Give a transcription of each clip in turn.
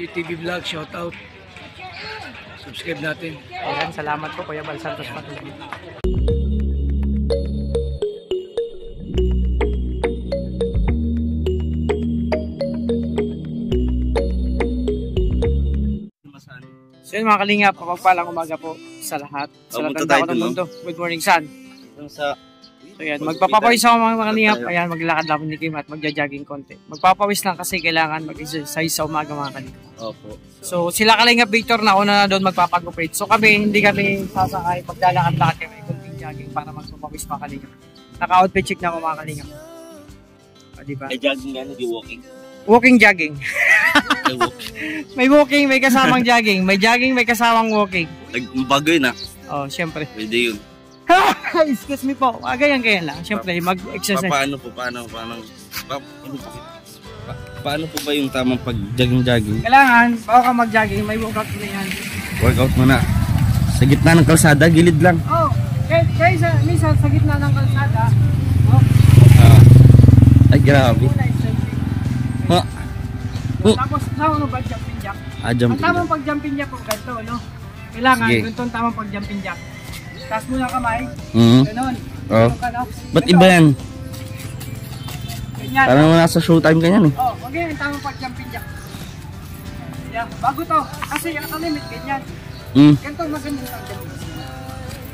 TV Vlog, shout out. Subscribe natin. Ayan, salamat po Kuya Bal Santos Patuloy. So yun mga kalingap, kapagpalang umaga po sa lahat. Sa lahat ng tao ng mundo. Good morning, San. So yan, magpapawis ako mga kalingap. Ayan, maglakad lang ni Kim at magja-jogging konti. Magpapawis lang kasi kailangan mag-exercise sa umaga mga kalingap. Opo. So sila kalingap Victor na una na doon magpapag-operate. So kami, hindi kami sasakay. Paglalakad-lakad kami konting jogging para magpapawis mga kalingap. Naka-outfit check na ako mga kalingap. Diba? May jogging nga, hindi walking. Walking jogging. May walking. May walking, may kasamang jogging. May jogging, may kasamang walking. Bago yun Oh, syempre. Pwede yun. Excuse me po. Ganyan lang. Syempre, mag-exercise. Paano po ba yung tamang pag-jogging? Kailangan, bago ka mag-jogging, may workout na yan. Workout muna. Sa gitna ng kalsada, gilid lang. Oh, guys, minsan sa gitna ng kalsada, ay, grabe. Tapos, ano ba, jumping jack? Jumping ang tamang pag-jumping jack po, ganito, no? Kailangan, ganito ang tamang pag-jumping jack. Taas mo na kamay, gano'n. Oh. Ba't iba yan? Ganyan. Parang nasa showtime ka yan eh. Oh, okay, ang tamang pag-jumping jack. Yeah, bago to, kasi yung nakalimit, ganyan. Ganito magandang pag-jumping.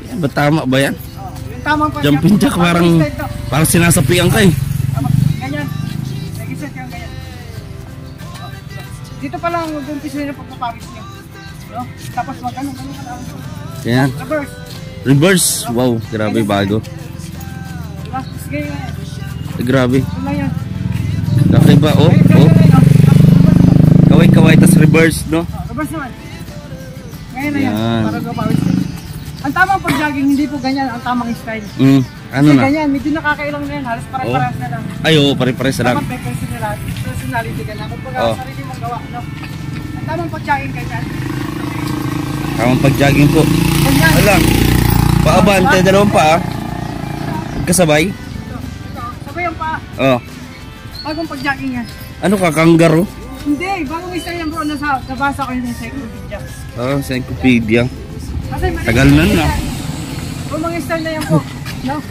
Yan, ba't tama ba yan? Oh, yung tamang jumping jack, parang sinasapian ka eh. Ganyan. Nag-isip yung ganyan. Dito pa lang mag-umpisa na pagpapawis niyo. No? Tapos ganun ka lang. Yan. Reverse. Wow, grabe bago. Diba? Sige. Grabe. Ano yan? Kakaiba. Oh. Kaway-kaway, tas reverse, no? Reverse naman. Ngayon na yan. Para pagpapawis niyo. Ang tamang pag-jogging, hindi po ganyan. Ang tamang style. Ano kasi na? ganyan, medyo nakakailang na yan. Halos pare-paras na lang. Ay, oo, pare-pares na lang. Dapat may personality ka lang. Kung sarili mong gawa, no? Ang tamang pag-jogging ganyan. Tamang pag-jogging po. Ganyan. Alam. Paabante, dalawang pa. Kasabay. Sabay ang paa. Oh. Bagong pag-jogging yan. Ano ka, kangaroo? Hindi, bagong style yan bro. Nabasa ko yun sa encyclopedia. Sa encyclopedia. Kasi tagal na na. O mga style na yan po. No?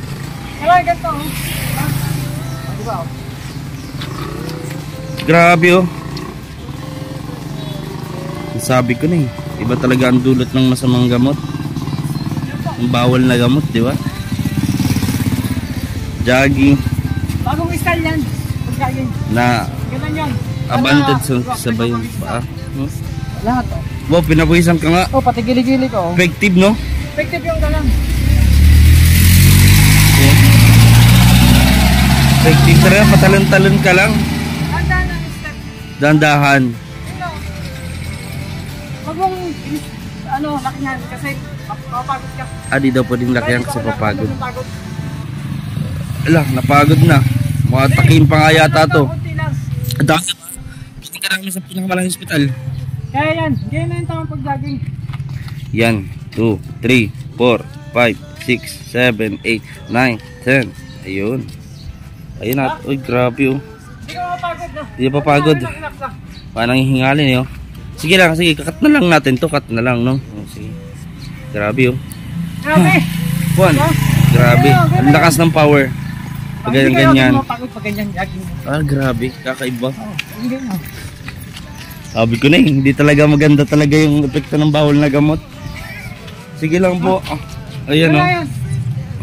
Kaya ganito. Diba? Grabe oh. Sabi ko na eh. Iba talaga ang dulot ng masamang gamot. Ang bawal na gamot, di ba? Jogging. Bagong style yan. Pag-jogging. Na ganun yan. abandoned sa bayan pa. Lahat oh. Wow, pinabuhisan ka nga. Oh, pati gili-gili ko. Effective, no? Effective yung galang. Effective talaga, patalon-talon ka lang. Dandahan ang step. Dandahan. Huwag mong, lakihan kasi mapapagod ka. Di daw pwedeng lakihan kasi papagod. Ala, napagod na. Makatakin pa nga yata to. Dami. Gusto ka namin sa pinakamalang hospital. Kaya yan, ganyan na yung tamang pag-jogging. Yan, 2, 3, 4, 5, 6, 7, 8, 9, 10. Ayun. Ayun na. Uy, grabe oh. Hindi ka mapagod no? Hindi pa pagod. Parang hihingalin eh oh. Sige lang, sige. Kakat na lang natin to. Cut na lang, no? Oh, sige. Grabe oh. Grabe. Juan, grabe. Ang lakas ng power. Pag ganyan. Hindi ka mapagod pag ganyan jogging. Grabe. Kakaiba. Hindi na. Sabi ko na eh, hindi talaga maganda talaga yung epekto ng bawal na gamot. Sige lang po. Ayan o.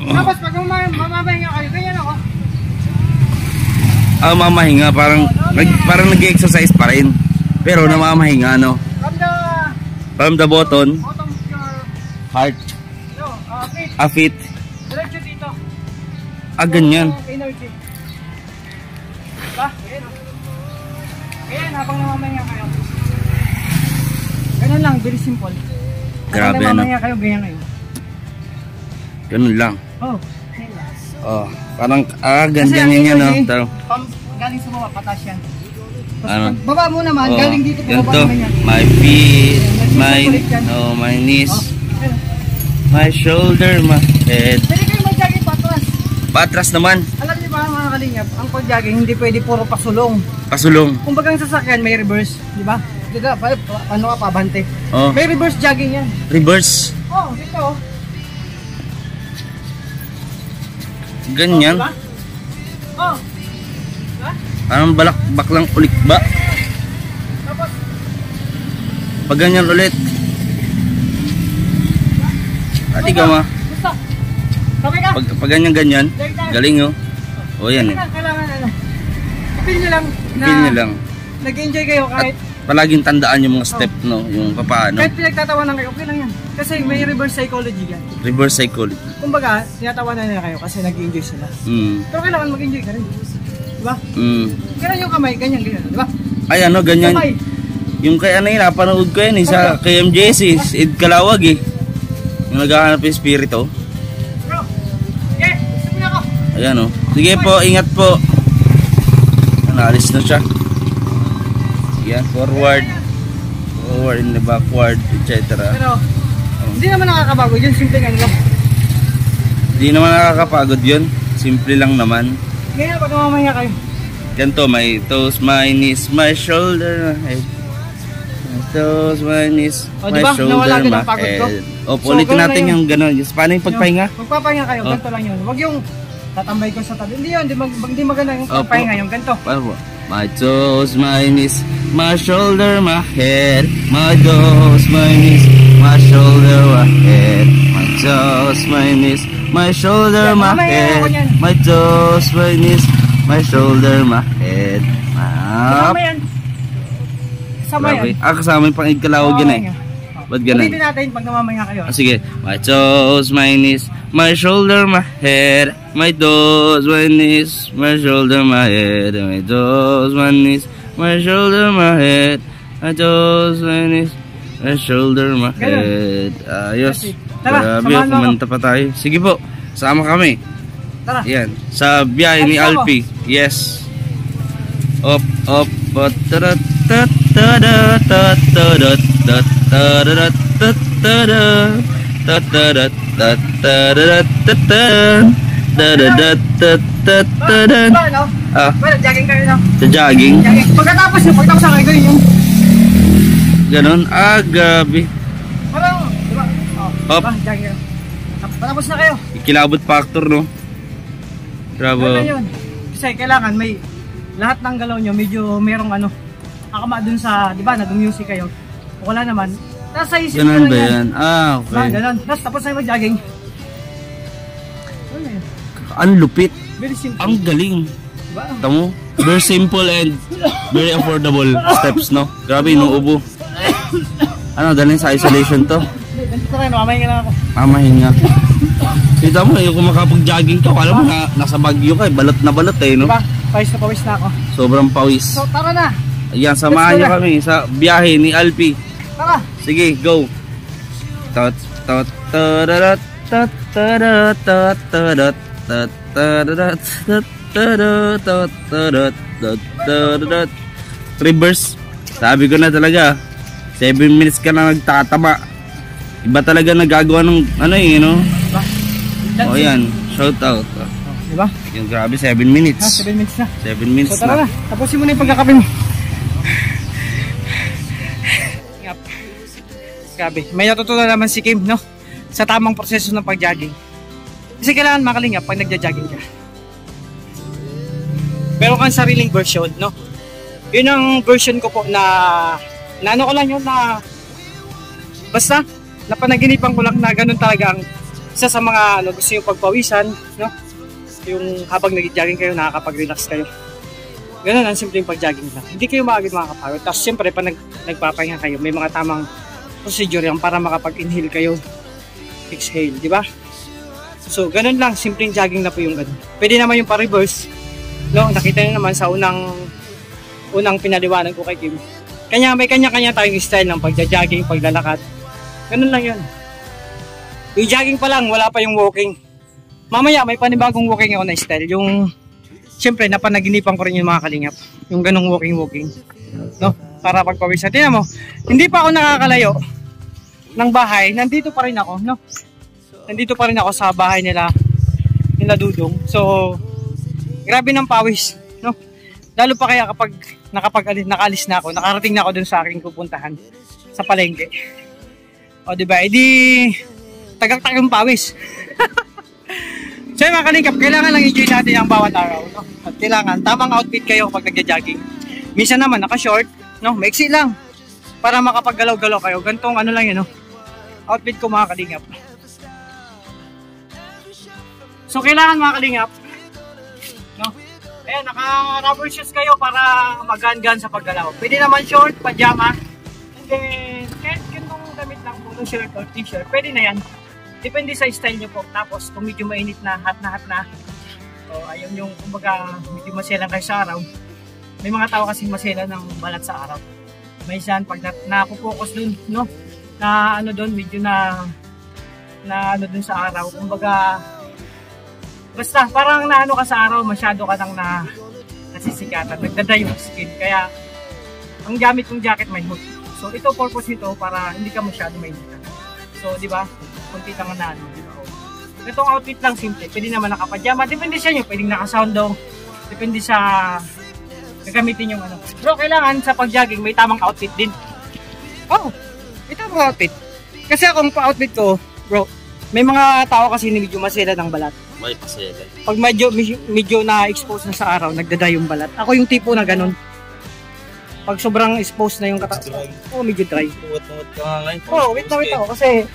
Tapos pag mamahinga kayo, ganyan ako. Mamahinga, parang nag-exercise pa rin. Pero namamahinga, no? From the bottom of your heart. Feet. Diretso dito. Ganyan. Energy. Diba? Ganyan o. Ganyan, habang namamahinga kayo. Ganun lang, very simple. Grabe, ano? Mamaya kayo, ganyan kayo. Ganun lang. Parang, ganyan yan, no? Galing sa baba, patas yan. Baba mo naman, galing dito, baba naman yan. My feet, my knees, my shoulder, my head. Pwede kayo mag-jogging patras. Patras naman. Alam niyo ba mga kalingap, ang pag-jogging hindi pwede puro pasulong. Pasulong. Kung bagang sasakyan, may reverse, di ba? dito, ano ka, pabante. Oh, May reverse jogging yan. reverse. Oh, dito. Ganyan. Diba? Oh. Parang baklang ulik ba? Tapos, Pag ganyan ulit. Ati ka ma. gusto. Sabay ka. Pag ganyan. Galing oh. O yan eh. Kailangan ano. Ipil nyo lang na Feel nyo lang. nag-enjoy kayo kahit Palaging tandaan yung mga step no. Yung papaano. kahit pinagtatawanan kayo, okay lang yan. Kasi may reverse psychology yan. Reverse psychology. Kumbaga, tinatawanan nila kayo kasi nag-enjoy sila. Pero kailangan mag-enjoy ka rin. Diba? Ganyan yung kamay, ganyan, diba? Ay ano, ganyan. Kamay. Yung kay ano yun, napanood ko yun sa kay MJC, Ed Kalawag eh. Yung naghahanap yung spirito. Bro, okay, gusto mo na ako. Ayan oh. Sige po, ingat po. Naalis na siya. Yan, forward. Forward in the backward, etc. Pero, hindi naman nakakabago yun, simple nga lang. Hindi naman nakakapagod yun. Simple lang naman. Ngayon, pag mamaya kayo. Ganito, my toes, my knees, my shoulder, my head. My toes, my knees, O, my diba? shoulder, Nawala din my ang pagod ko. head. O, So, ulitin ganun natin na yun. yung gano'n. Paano yung pagpahinga? Magpapahinga kayo, Oh. ganito lang yun. Huwag yung tatambay ko sa tabi. Hindi yun, hindi maganda yung Opo. pagpahinga yung ganito. Paano po? My toes, my knees, my shoulder, my head. My toes, my knees, my shoulder, my head. My toes, my knees, my shoulder, Yan, my mamaya head. ako yan. My toes, my knees, my shoulder, my head. Kasama yan. Kasama Grabe. yan. Kasama yung pang Kalawag yun eh. Ba't ganun? Ulitin natin pag namamaya kayo. Sige. My toes, my knees, my shoulder, my head. My toes, my knees, my shoulder, my head. My toes, my knees, my shoulder, my head. My toes, my knees, my shoulder, my head. Ayos. Tara, Grabe, samahan mo ako. kumanta pa tayo. Sige po, sama kami. Tara. Yan, sa biyahe ni Ay, Alpi. Yes. Up, up, tarat, tat, tarat, tat, tarat, tat, tarat, tat, tarat, tat, tarat, tat, tarat, tat, tarat, tat, tat, tarat. Ano? Ah, Well, jogging kayo na. sa jogging. Jogging. Pagkatapos na kayo, gawin yung Ganon. Gabi. parang, diba? Oh, Up. diba? Jogging kayo. Patapos na kayo. Kilabot factor, no? Ano Grabe. yun? Kasi kailangan may lahat ng galaw nyo medyo merong ano akama dun sa, di ba, nag-music kayo. Wala naman. Tapos sa isip Ganon nyo ba lang yan? Ah, Diba, okay. ganon. Tapos tapos na yung mag-jogging. Ano yun? Ang lupit. Very simple. Ang galing. Diba? Tamo? Very simple and very affordable steps, no? Grabe, inuubo. Ano, dalhin sa isolation to. Ganito tayo, mamaya lang ako. Mamahinga. Kita mo, yung kung makapag-jogging ka, alam mo na, nasa Baguio ka, balot na balot eh, no? Diba? Pawis na ako. Sobrang pawis. So, tara na. Ayan, samahan niyo kami sa biyahe ni Alpi. Tara. Sige, go! Tot, tot, tararat, tot, tararat, tot, tararat, tot, tararat, tot, tararat, tot, tararat, tot, tararat. Reverse. Sabi ko na talaga, 7 minutes ka na nagtatama. Iba talaga nagagawa ng ano eh, no? Diba? O yan, shout out. Diba? Yung grabe, 7 minutes. 7 minutes na. 7 minutes So, tara na. na. Tapusin mo na yung pagkakape mo. Yep. Grabe. May natutunan naman si Kim, no? Sa tamang proseso ng pag-jogging. Kasi kailangan makalingap pag nagja-jogging ka. Meron kang sariling version, no? Yun ang version ko po na ano ko lang yun na basta napanaginipan ko lang na ganun talaga ang isa sa mga ano, gusto yung pagpawisan, no? Yung habang nag-jogging kayo, nakakapag-relax kayo. Ganun ang simpleng pag-jogging lang. Hindi kayo maagad makakapagod. Tapos siyempre, pag nagpapahinga kayo, may mga tamang procedure yan para makapag-inhale kayo, exhale, di ba? So, ganun lang, simpleng jogging na po yung ganun. Pwede naman yung pa-reverse. No, nakita niyo naman sa unang pinaliwanag ko kay Kim. May kanya-kanya tayong style ng pagja-jogging, paglalakad. Ganun lang yun. Yung jogging pa lang, wala pa yung walking. Mamaya, may panibagong walking ako na style. Yung, siyempre, napanaginipan ko rin yung mga kalingap. Yung ganung walking. No? Para pagpawisan. Tingnan mo, hindi pa ako nakakalayo ng bahay. Nandito pa rin ako, no? Nandito pa rin ako sa bahay nila Dudong. So, grabe ng pawis, no? Lalo pa kaya kapag nakaalis na ako, nakarating na ako dun sa aking pupuntahan sa palengke. O diba, edi tagak-tak yung pawis. So mga kalingap, kailangan lang enjoy natin ang bawat araw, no? At kailangan tamang outfit kayo kapag nagja-jogging. Minsan naman naka-short, no? Maiksi lang para makapaggalaw-galaw kayo. Gantong ano lang yun, no? Outfit ko mga kalingap. So kailangan mga kalingap, no? Ayan, naka-rubber shoes kayo para magaan-gaan sa paggalaw. Pwede naman short, pajama, and then kahit gantong damit lang po, shirt or t-shirt, pwede na yan. Depende sa style nyo po. Tapos kung medyo mainit na, hot na, so ayun yung kumbaga medyo maselan kayo sa araw. May mga tao kasi maselan ng balat sa araw. May isang pag napopokus dun, no? Na ano dun, medyo na ano dun sa araw. Kumbaga basta parang naano ka sa araw, masyado ka nang nasisikatan, nagdaday yung skin. Kaya ang gamit kong jacket may hood. So ito purpose nito para hindi ka masyado mainitan. So di ba? Kunti lang na ano, di ba? Itong outfit lang simple. Pwede naman nakapajama, depende sa inyo, pwedeng naka-sound daw. Depende sa gagamitin yung ano. Bro, kailangan sa pag-jogging may tamang outfit din. Oh, may tamang outfit. Kasi akong pa-outfit ko, bro, may mga tao kasi medyo masela ng balat. May pasela. Pag medyo na-expose na sa araw, nagdaday yung balat. Ako yung tipo na ganun. Pag sobrang exposed na yung katawan, oh, medyo dry. Tuwat-tuwat ka nga ngayon. Oh, wait ako kasi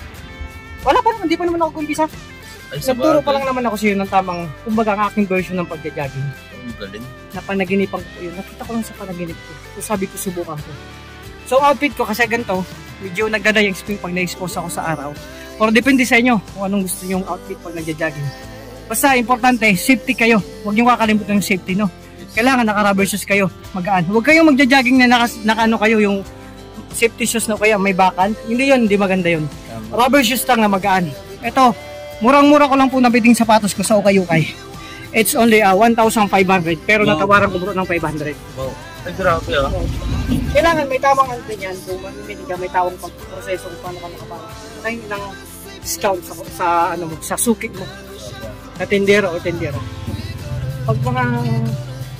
wala pa naman, hindi pa naman ako kumpisa. Nagturo pa lang naman ako sa iyo ng tamang, kumbaga ang aking version ng pagja-jogging. Galing. Napanaginipan ko yun. Nakita ko lang sa panaginip ko. So sabi ko, subukan ko. So outfit ko kasi ganito, medyo nagdaday yung spring pag na-expose ako sa araw. Pero depende sa inyo kung anong gusto yung outfit pag nagja-jogging. Basta importante, safety kayo. Huwag nyo kakalimutan yung safety, no? Kailangan naka-rubber shoes kayo, magaan. Huwag kayong magja-jogging na naka-ano kayo, yung safety shoes na kaya may bakal. Hindi yun, hindi maganda yun. Rubber shoes lang na magaan. Ito, murang-mura ko lang po nabiting sapatos ko sa Ukay-Ukay. It's only 1,500 pero natawaran ko bro ng 500. Wow. Ay, grabe ah. Kailangan may tamang ano din yan. Kung mamimili ka, may tawang pagproseso kung paano ka makaparang ng discount sa ano mo, sa suki mo. Na tendero o tendero. Pag mga,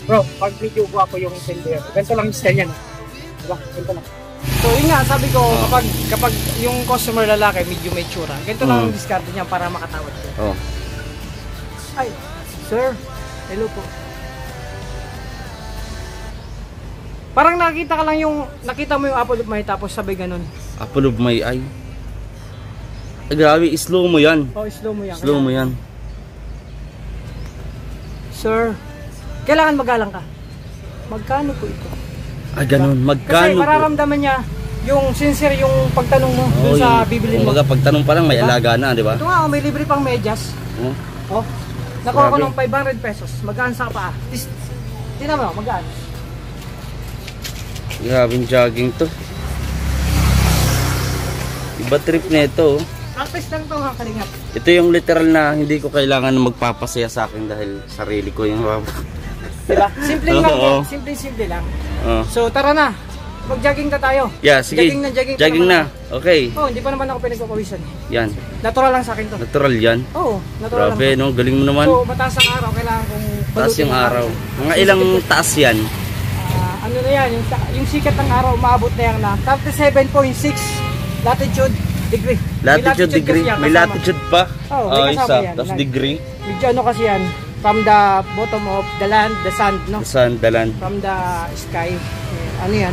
bro, pag video guwapo yung tendero, ganito lang yung style yan. Diba? Ganito lang. So yun nga, sabi ko, kapag yung customer lalaki medyo may tsura, ganito lang ang discard niya para makatawad ko. Oh. Ay, sir, hello po. Parang nakita ka lang yung, nakita mo yung apple of my eye tapos sabay ganun. Apple of my eye. Ay, grabe, slow mo yan. Oh, slow mo yan. Slow mo yan. Sir, kailangan magalang ka. Magkano po ito? Ah, ganun. Magkano Kasi mararamdaman niya yung sincere yung pagtanong mo dun sa bibilin mo. Kumbaga pagtanong pa lang may alaga na, di ba? Ito nga, may libre pang medyas. Oh, nakuha ko ng 500 pesos. Magaan sa paa. Tingnan mo, magaan. Grabing jogging to. Iba trip na ito. Practice lang ito mga kalingap. Ito yung literal na hindi ko kailangan na magpapasaya sa akin dahil sarili ko yung Diba? Simple lang. Simple lang. So tara na. Mag-jogging na tayo. Yeah, sige. Jogging na. Okay. Oh, hindi pa naman ako pinagpapawisan. Yan. Natural lang sa akin to. Natural yan. Oo, natural lang. Grabe, no? Galing mo naman. So, mataas ang araw. Kailangan kong taas yung araw. Mga ilang taas yan? Ano na yan? Yung sikat ng araw, maabot na yan na 37.6 latitude degree. Latitude degree? May latitude pa? Oo, may kasama yan. Tapos degree? Medyo ano kasi yan? From the bottom of the land, the sun, no? The sun, the land. From the sky. Ano yan?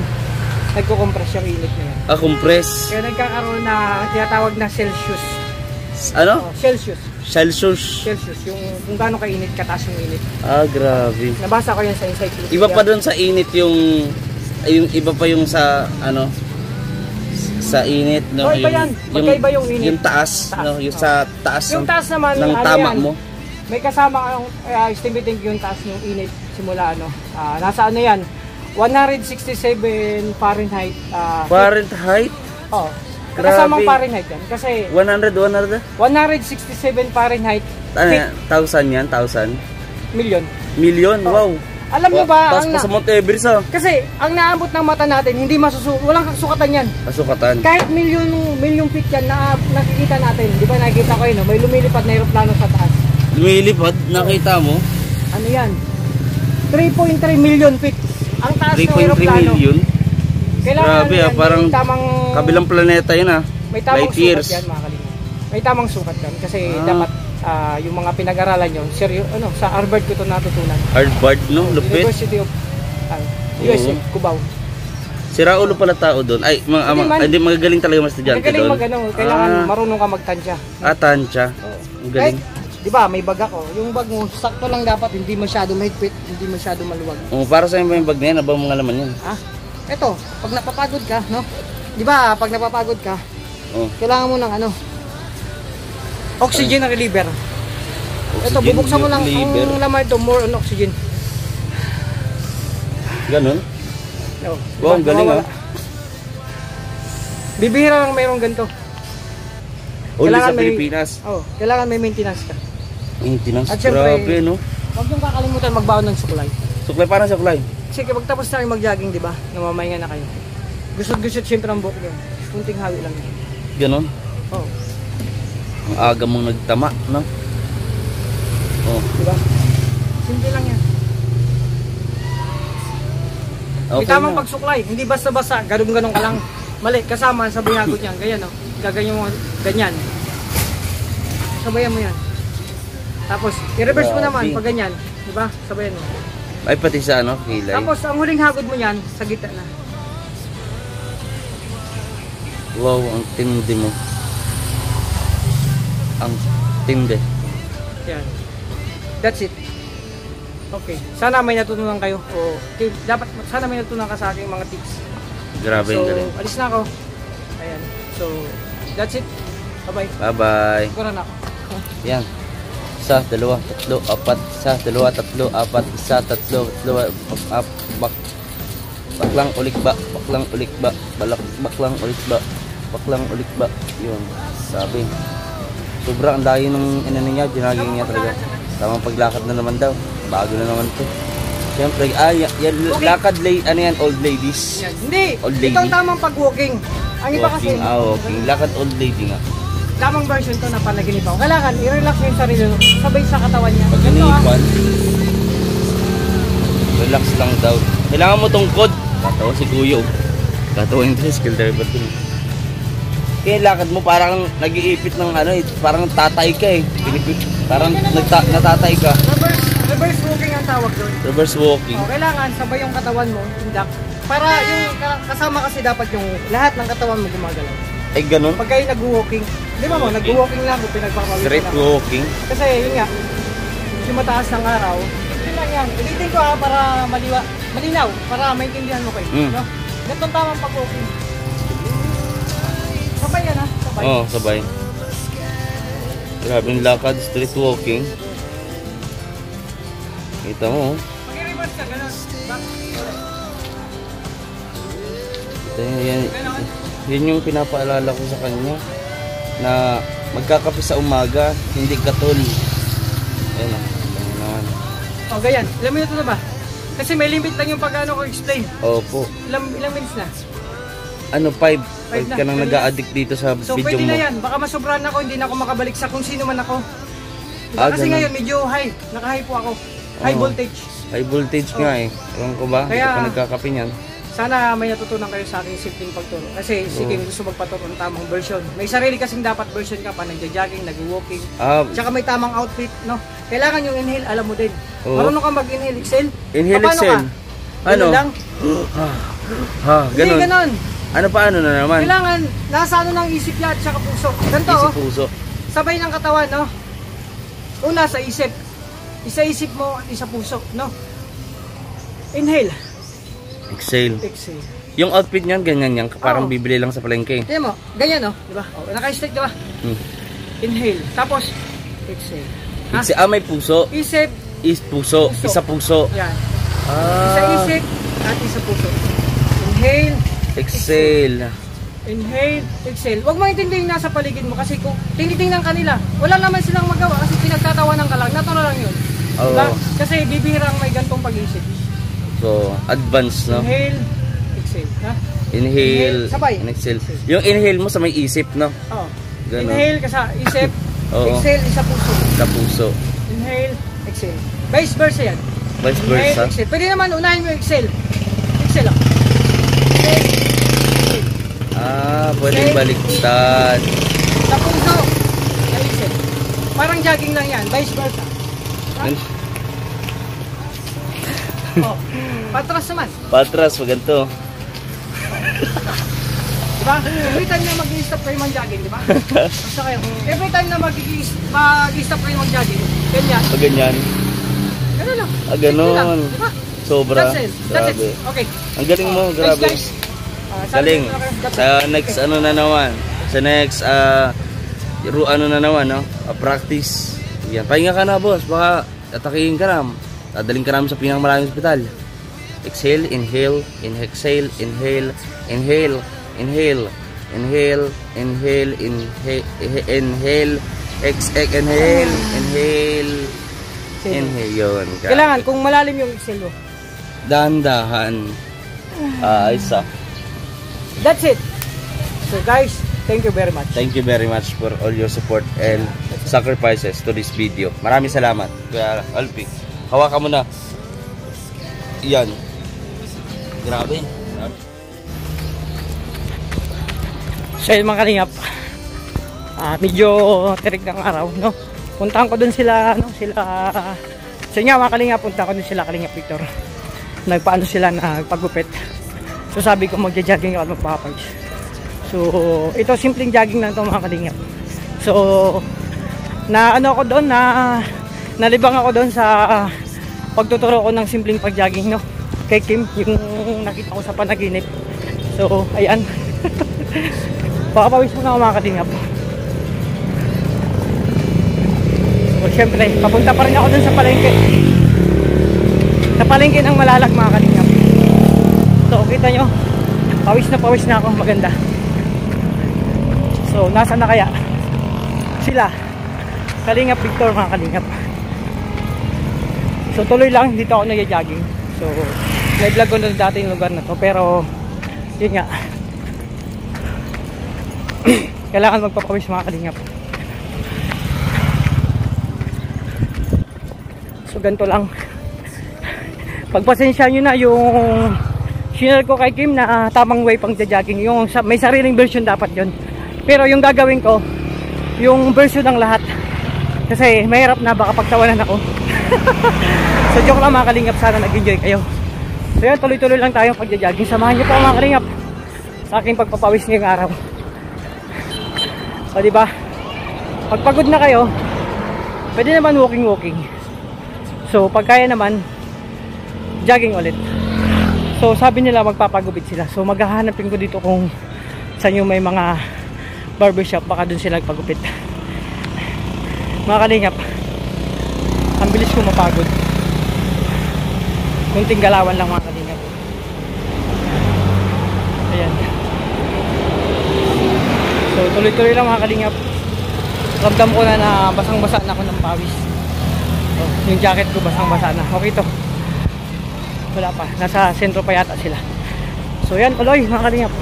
Nagko-compress yung init na yan. Ah, compress. Kaya nagkakaroon na tinatawag na Celsius. Ano? Celsius. Celsius. Celsius. Yung kung gaano kainit, kataas yung init. Ah, grabe. Nabasa ko yan sa encyclopedia. Iba pa doon sa init yung iba pa yung sa ano sa init, no? Oh, iba yan. Magkaiba yung init. Yung taas, no? Yung sa taas. Yung taas naman, ng ano tama yan, mo. may kasama ang estimating yung taas ng init simula ano. Nasa ano yan? 167 Fahrenheit. Fahrenheit? Oh. Grabe. Kasamang Fahrenheit yan. Kasi 167 Fahrenheit. Ano yan? 1,000 yan? 1,000? Million. Million? Wow. Alam mo ba, taas pa sa Mount Everest ah. kasi ang naabot ng mata natin, hindi walang sukatan yan. Kasukatan. Kahit million feet yan na nakikita natin. Di ba nakikita ko yun, no? May lumilipad na aeroplano sa taas. Lumilipad? Nakita mo? Ano yan? 3.3 million feet. ang taas ng 3.3 aeroplano. million. Kailangan Grabe, yan, parang may tamang, kabilang planeta yun ah. may tamang light years. sukat yan mga kalingap. May tamang sukat yan kasi Ah. dapat yung mga pinag-aralan nyo, sa Harvard ko ito natutunan. Harvard, no? Lupit. University of USA, Cubao. Sira ulo pala tao doon. Ay, hindi magagaling talaga mga estudyante Magaling doon. kailangan marunong ka magtansya. Tansya. Ang galing. Di ba, may bag ako. Yung bag mo, sakto lang dapat, hindi masyado mahigpit, hindi masyado maluwag. Para sa yung bag na yan, abang mga laman yan. Eto, pag napapagod ka, no? Di ba, pag napapagod ka, kailangan mo ng oxygen reliever. Ito, bubuksan mo lang ang laman ito, more on oxygen. Ganun? No, Wow, ang galing ah. Bibihira lang mayroong ganito. Only sa Kailangan Pilipinas. Kailangan may maintenance ka. Maintenance, At syempre, grabe no? Huwag niyong kakalimutan magbaon ng suklay. Suklay, parang suklay. Kasi kapag tapos na kayo mag-jogging, di ba? Namamahinga na kayo. Gusot-gusot siyempre ang buhok niyo. Kunting hawi lang yun. Ganon? Oo. Ang aga mong nagtama, no? Di ba? Simple lang yan. Okay May tamang na. pagsuklay. Hindi basta-basta. Ganun-ganun ka lang. Mali. Kasama sa bihagot niyan. Ganyan, no? Gaganyan mo. Ganyan. Sabayan mo yan. Tapos, i-reverse mo naman pag ganyan. Di ba? Sabayan mo. Ay, pati sa ano, kilay. Tapos, ang huling hagod mo yan, sa gitna na. Wow, ang tindi mo. Ang tindi. Yan. That's it. Okay. Sana may natutunan kayo. Sana may natutunan ka sa aking mga tips. Grabe yung galing. Alis na ako. Ayan. So, that's it. Bye-bye. Bye-bye. Kuran ako. Yan. 1, 2, 3, 4. 1, 2, 3, 4. 1, 2, 3, 4. Baklang ulik ba? Baklang ulik ba? Baklang ulik ba? Baklang ulik ba? Yun. Sabi. Sobrang ang layo ng inano niya. Ginaging niya talaga. Tamang paglakad na naman daw. Bago na naman ito. Siyempre, yan, lakad, ano yan, old ladies. Yan. Hindi. Old lady. Ito ang tamang pag-walking. Ang iba kasi, Walking. Lakad old lady nga. tamang version to na panaginip ako. Kailangan, i-relax mo yung sarili mo. Sabay sa katawan niya. Pag Ganito, iniipan, relax lang daw. Kailangan mo tungkod. Katawa si Kuya. Katawa yung tricycle driver ko. Kaya lakad mo parang nag-iipit ng ano eh. Parang tatay ka eh. Parang natatay ka. Reverse walking ang tawag doon. Reverse walking. Kailangan sabay yung katawan mo, tindak. Para yung kasama kasi dapat yung lahat ng katawan mo gumagalaw. Ay ganun. Pag kayo nag-walking, di ba mo, nag-walking lang, pinagpapawisan Straight lang. walking. Kasi yun nga, yung mataas ng araw, yun lang yan. Ulitin ko para malinaw, para maintindihan mo kayo. No? Ganito ang tamang pag-walking. Sabay yan ha, sabay. Oo, sabay. Grabe yung lakad, street walking. Kita mo. Mag-reverse ka, gano'n. Yan yung pinapaalala ko sa kanya na magkakape sa umaga, hindi katol. Ayan naman. O, ganyan. Ilang minuto na ba? Kasi may limit lang yung pag-ano ko explain. Opo. Ilang minutes na? Ano, 5 ka nang nag-a-addict dito sa So, video pwede mo. na yan. Baka masobrahan ako, hindi na ako makabalik sa kung sino man ako. Diba? Kasi ganun. ngayon, medyo high. Naka-high po ako. High voltage. High voltage nga eh. Ewan ko ba? Hindi Kaya- ka pa nagkakape niyan. Sana may natutunan kayo sa aking simpleng pagturo. Kasi sige, gusto magpaturo ng tamang version. May sarili kasing dapat version ka pa. Nagja-jogging, nag-walking. Tsaka may tamang outfit, no? Kailangan yung inhale, alam mo din. Oo. Marunong ka mag-inhale, exhale. Inhale, Paano exhale. Ka? Ano? lang? Hindi, Ganun. ganon. Ano pa ano na naman? Kailangan, nasa ano ng isip yan, tsaka puso. Ganito, Isip puso. sabay ng katawan, no? Una sa isip. Isa isip mo, isa puso, no? Inhale. Exhale. Exhale. Yung outfit niyan, ganyan yan. Parang Oo. bibili lang sa palengke. Tignan mo, ganyan, no? Diba? O, naka-stick, diba? Inhale. Tapos, exhale. May puso. Isip. Puso. Puso. Isa puso. Yan. Isa isip at isa puso. Inhale. Exhale. Inhale. Exhale. Huwag mo intindihin nasa paligid mo kasi kung tinitingnan kanila, wala naman silang magawa kasi pinagtatawanan ka lang. Natural lang yun. Oo. Diba? Kasi bibihirang may gantong pag-isip. So, advance, no? Inhale. Exhale. Ha? Inhale. Sabay. And exhale. Yung inhale mo sa may isip, no? Oo. Ganun. Inhale ka sa isip. Oo. Exhale, isa puso. Sa puso. Inhale. Exhale. Vice versa yan. Vice Inhale, versa. exhale. Pwede naman unahin mo yung exhale. Excel lang. Pwedeng baliktad. Sa puso, Excel. Parang jogging lang yan, vice versa. Oh, patras naman. Patras, maganto. Diba? Every time na mag-i-stop kayo mag-jogging, diba? Basta kayo. Every time na mag-i-stop kayo mag-jogging, ganyan. Pag ganyan. Ganun lang. Ganon. Lang, diba? Sobra. That's it. That's Grabe. it. Okay. Ang galing mo, grabe. Guys. Galing. Sa next ano na naman. Sa next ano na naman, no? Practice. Yan. Pahinga ka na, boss. Baka atakihin ka na. Dadaling ka namin sa pinakamalayong ospital. Exhale, inhale, exhale, inhale, inhale, inhale, inhale, inhale, inhale, inhale, inhale, inhale, yun. Kailangan, kung malalim yung exhale mo. Dahan-dahan. Isa. That's it. So guys, thank you very much. Thank you very much for all your support and sacrifices to this video. Maraming salamat. Kuya Alpi, hawakan mo na. Yan. Grabe. So yun mga kalingap, medyo tirik ng araw, no? Puntahan ko dun sila, no? So yun nga mga kalingap, puntahan ko dun sila Kalingap Victor. Nagpaano sila, nagpagupit. So sabi ko magja-jogging ako at magpapawis. So ito simpleng jogging lang ito mga kalingap. So na ano ako doon, nalibang ako doon sa pagtuturo ko ng simpleng pag-jogging, no? Kay Kim, yung nakita ko sa panaginip. So ayan. Pakapawis mo na ako mga kalingap. So syempre, papunta pa rin ako doon sa palengke. Sa palengke ng Malalag mga kalingap. So kita nyo, pawis na ako, maganda. So nasa na kaya sila Kalingap Victor mga kalingap. So tuloy lang, dito ako nag-jogging. So na-vlog ko na dati yung lugar na to, pero yun nga, kailangan magpapawis mga kalingap. So ganito lang. Pagpasensya nyo na yung sinare ko kay Kim na tamang way pang jogging. Yung may sariling version dapat yun. Pero yung gagawin ko, yung version ng lahat. Kasi mahirap na, baka pagtawanan ako. So joke lang mga kalingap, sana nag-enjoy kayo. So yan, tuloy-tuloy lang tayo pag-jogging. Samahan nyo po mga kalingap sa aking pagpapawis ngayong araw. So diba, pag pagod na kayo, pwede naman walking. So pag kaya naman, jogging ulit. So sabi nila magpapagupit sila. So maghahanapin ko dito kung saan yung may mga barbershop, baka dun sila magpagupit. Mga kalingap, ang bilis ko mapagod. Kunting galawan lang mga kalingap. Ayan. So tuloy-tuloy lang mga kalingap. Ramdam ko na basang-basa na ako ng pawis. So, yung jacket ko basang-basa na. Okay to. Wala pa, nasa sentro pa yata sila. So yan, tuloy mga kalingap.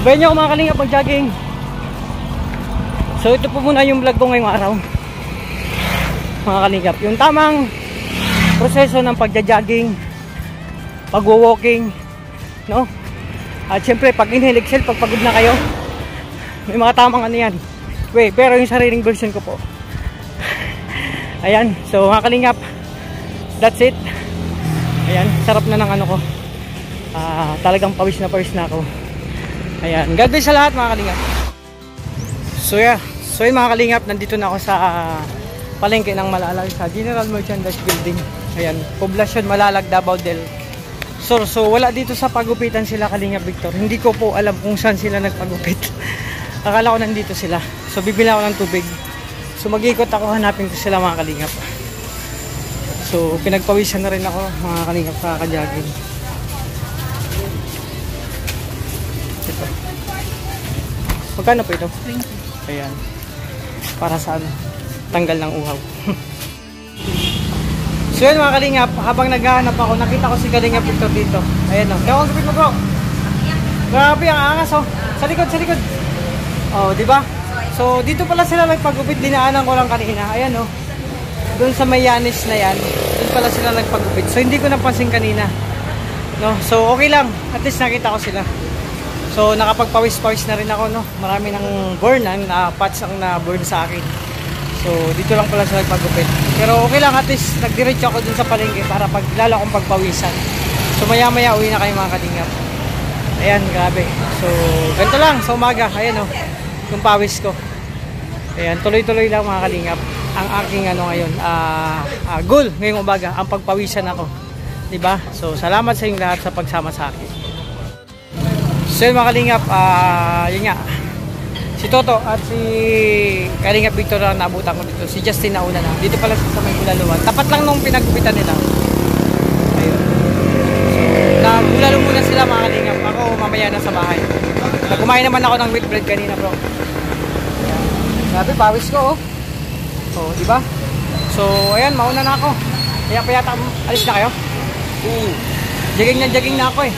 Sabayan nyo ako mga kalingap mag-jogging. So ito po muna yung vlog ko ngayong araw mga kalingap. Yung tamang proseso ng pagja-jogging, pag-walking, no? At syempre pag inhale exhale, pag pagod na kayo, may mga tamang ano yan. Pero yung sariling version ko po. Ayan, so mga kalingap, that's it. Ayan, sarap na ng ano ko. Talagang pawis na ako. Ayan, God bless sa lahat mga kalingap. So yeah, so yun mga kalingap, nandito na ako sa palengke ng Malalag sa General Merchandise Building. Ayan, Poblasyon Malalag, Davao del Sur. So wala dito sa pagupitan sila Kalingap Victor. Hindi ko po alam kung saan sila nagpagupit. Akala ko nandito sila. So bibili ako ng tubig. So mag-ikot ako, hanapin ko sila mga kalingap. So pinagpawisan na rin ako mga kalingap sa kajagin. Ito. Magkano po ito? 20. Ayan. Para sa ano? tanggal ng uhaw. So yun mga kalingap, habang naghahanap ako, nakita ko si Kalingap Victor dito. Ayan o. Kaya kung gupit mo bro. Grabe, ang angas o. Sa likod, sa likod. O, diba? So, dito pala sila nagpagupit. Dinaanan ko lang kanina. Ayan o. Doon sa may Yanis na yan. Doon pala sila nagpagupit. So, hindi ko napansin kanina. No? So, okay lang. At least nakita ko sila. So, nakapagpawis-pawis na rin ako. No? Marami ng burn. Patch ang na-burn sa akin. So, dito lang pala sila nagpagupit. Pero okay lang, at least nagdiretso ako dun sa palengke para lalo akong pagpawisan. So, maya-maya uwi na kayo mga kalingap. Ayan, grabe. So, ganito lang sa umaga. Ayan o, yung pawis ko. Ayan, tuloy-tuloy lang mga kalingap. Ang aking ngayon, goal ngayong umaga, ang pagpawisan ako. Diba? So, salamat sa inyong lahat sa pagsama sa akin. So, yun mga kalingap, yun nga. Si Toto at si Kalingap Victor lang naabutan ko dito. Si Justin nauna na. Dito pala sa may Bulaluan. Tapat lang nung pinagkupitan nila. Ayun. So, nagbulalo muna sila mga kalingap. Ako mamaya na sa bahay. Kumain naman ako ng wheat bread kanina bro. Sabi, pawis ko oh. So, diba? So, ayan, mauna na ako. Kaya pa yata, alis na kayo? Jogging na ako eh.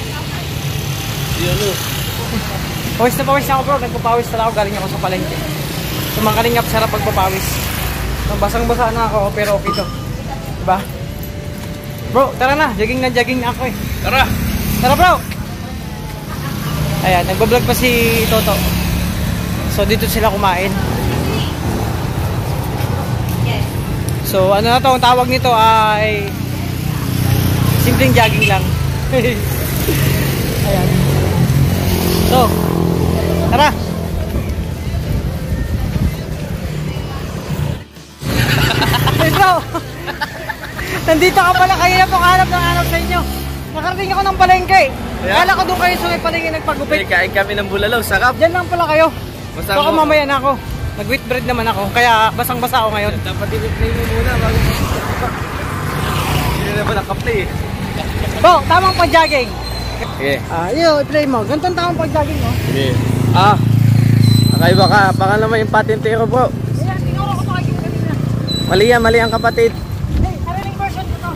Yan o. Pawis na ako bro, nagpapawis talaga ako, galing ako sa palengke. So mga kalingap, sarap pagpapawis. So, basang-basa na ako, pero okay to. Diba? Bro, tara na, jogging na ako eh. Tara! Tara bro! Ayan, nagbablog pa si Toto. So dito sila kumain. So ano na to, ang tawag nito ay simpleng jogging lang. Ayan. So, tara! Hey bro! Nandito ka pala, kanina pong hanap sa inyo. Nakarating ako ng palengke. Kala ko doon kayo sa may palengke nagpagupit. Kain kami ng bulalaw, sarap. Diyan lang pala kayo. Basta So ako mamaya na ako. Nag-wheat bread naman ako, kaya basang-basa ako ngayon. Dapat i-play mo muna bago hindi na naman nakaplay eh. Bro, tamang pag-jogging. Sige. Yun, i-play mo. Ganitong tamang pag-jogging, no? Sige. Nakaiba ka. Baka naman yung patintero bro. Ayan, tinuro ko pakikita kanina. Mali ang kapatid. Hey, sariling version ko to.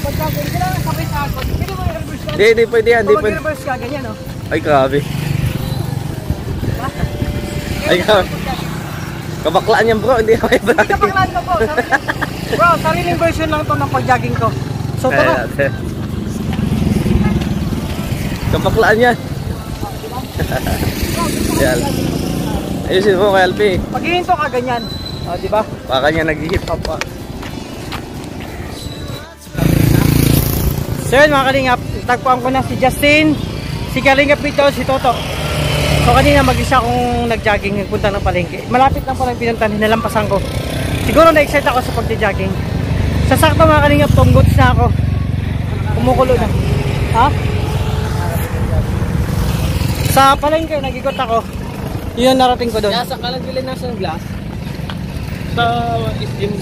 Pag-jogging, kailangan sabay sa akin. Pwede mo i-reverse ka? Hindi pwede yan. Kung mag-reverse ka, ganyan, no? Ay grabe. Ay grabe. Kabaklaan yan bro. Hindi ako Hindi ka paklaan ko po. Bro, sariling version lang to ng pag-jogging ko. So, tara. Kabaklaan yan. Yan. Ayusin mo kay Alpi. Pag-ihinto ka, ganyan. O, diba? Baka niya nag-hip hop pa. So yun mga kalingap, tagpuan ko na si Justin, si Kalingap Victor, si Toto. So kanina mag-isa akong nag-jogging, nagpunta ng palengke. Malapit lang po lang pinuntahan, hinalampasan ko. Siguro na-excite ako sa pag-jogging. Sa sakto mga kalingap, tunggots na ako. Kumukulo na. Ha? Sa palengke, nag-ikot ako. Yun narating ko doon. Sa kalagilin na siyang glass.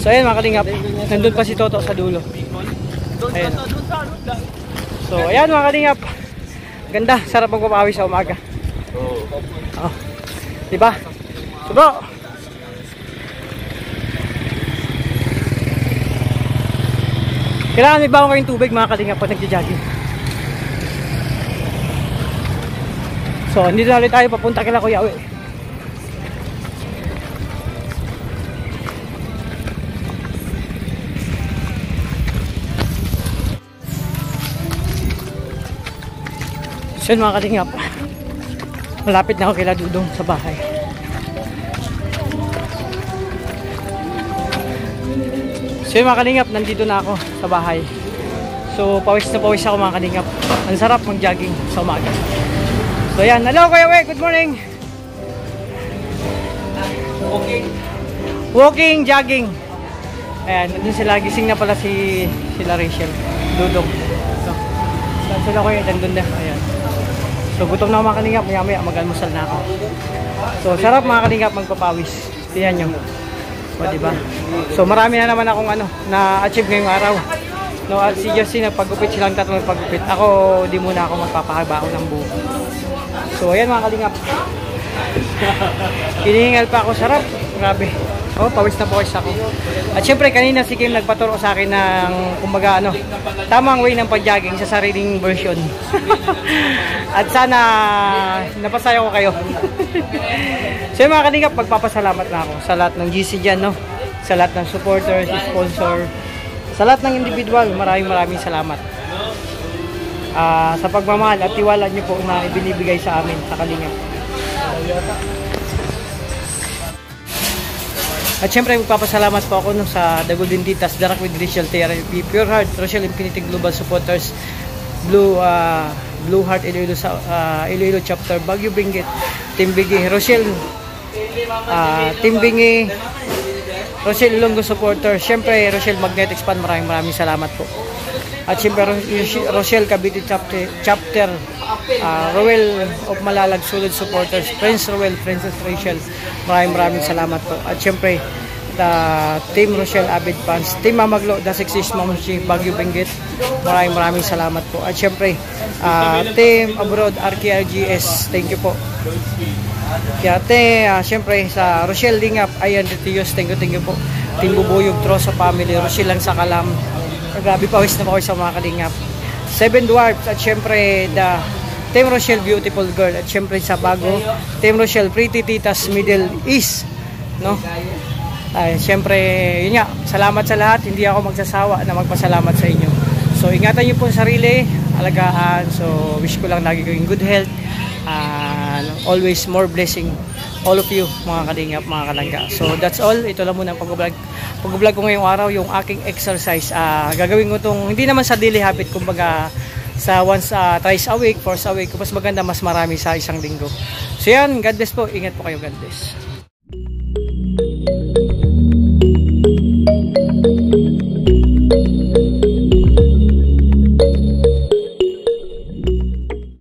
So ayun mga kalingap, nandun pa si Toto sa dulo. Ayan. So ayan mga kalingap, ganda, sarap magpapawis sa umaga. Oh. Diba? So bro, kailangan may bawang kayong tubig mga kalingap pag nagja-jogging. So hindi na ulit tayo papunta kila Kuya Uwe. So yun mga kalingap, malapit na ako kila Dudong sa bahay. So yun mga kalingap, nandito na ako sa bahay. So pawis na pawis ako mga kalingap. Ang sarap mag-jogging sa umaga. So yan, hello Kuya Uwe, good morning. Walking, jogging. Ayan, nandun sila, gising na pala sila Rachel, Dudong. So, saan sila Kuya, nandun na, ayan. So gutom na ako mga kalingap, maya mag-almusal na ako. So sarap mga kalingap magpapawis. Tingnan nyo. O diba? So marami na naman akong na-achieve ngayong araw. No, at si Justin nagpagupit, silang tatlo nagpagupit. Ako di muna ako magpapahaba ako ng buhok. So ayan mga kalingap. Hinihingal pa ako, sarap. Grabe. Oh, pawis na pawis ako. At syempre, kanina si Kim nagpaturo sa akin ng, kumbaga, tamang way ng pag-jogging sa sariling version. At sana, napasaya ko kayo. So, mga kalingap, magpapasalamat na ako sa lahat ng GC dyan, no? Sa lahat ng supporters, sponsor, sa lahat ng individual, maraming salamat. Sa pagmamahal at tiwala nyo po na ibinibigay sa amin sa Kalingap. At syempre magpapasalamat po ako sa The Golden Titas, Darak with Rachel TRP, Pure Heart, Rochelle Infinity Global Supporters, Blue Heart Iloilo Chapter, Baguio Benguet, Team Biggie, Rochelle, Team Bingi, Rochelle Ilonggo Supporters, syempre Rochelle Magnetic Span, maraming salamat po. At syempre Rochelle Cavite Chapter, Roel of Malalag Sulod Supporters, Prince Roel, Princess Rachel, maraming salamat po. At syempre the Team Rochelle Avid Fans, Team Mamaglo, The Sexist Mamushi, Baguio Benguet, maraming salamat po. At syempre Team Abroad RKRGS, thank you po. Kaya syempre sa Rochelle Lingap, Ayan Retios, thank you po. Team Bubuyog, Trosa Family, Rochelle lang sa Kalam, grabe pawis na pawis sa mga Kalingap. 7 Dwarfs, at syempre the Team Rochelle Beautiful Girl, at syempre sa bago Team Rochelle Pretty Titas Middle East, no? Syempre yun nga, salamat sa lahat, hindi ako magsasawa na magpasalamat sa inyo. So ingatan niyo po ang sarili, alagaan. So wish ko lang lagi kayong good health, always more blessing all of you mga Kalingap, mga Kalangga. So that's all, ito lang muna ang pag-vlog ko ngayong araw, yung aking exercise. Gagawin ko itong, hindi naman sa daily habit, kumbaga sa once, thrice a week, 4 a week, mas maganda, mas marami sa isang linggo. So yan, God bless po, ingat po kayo, God bless.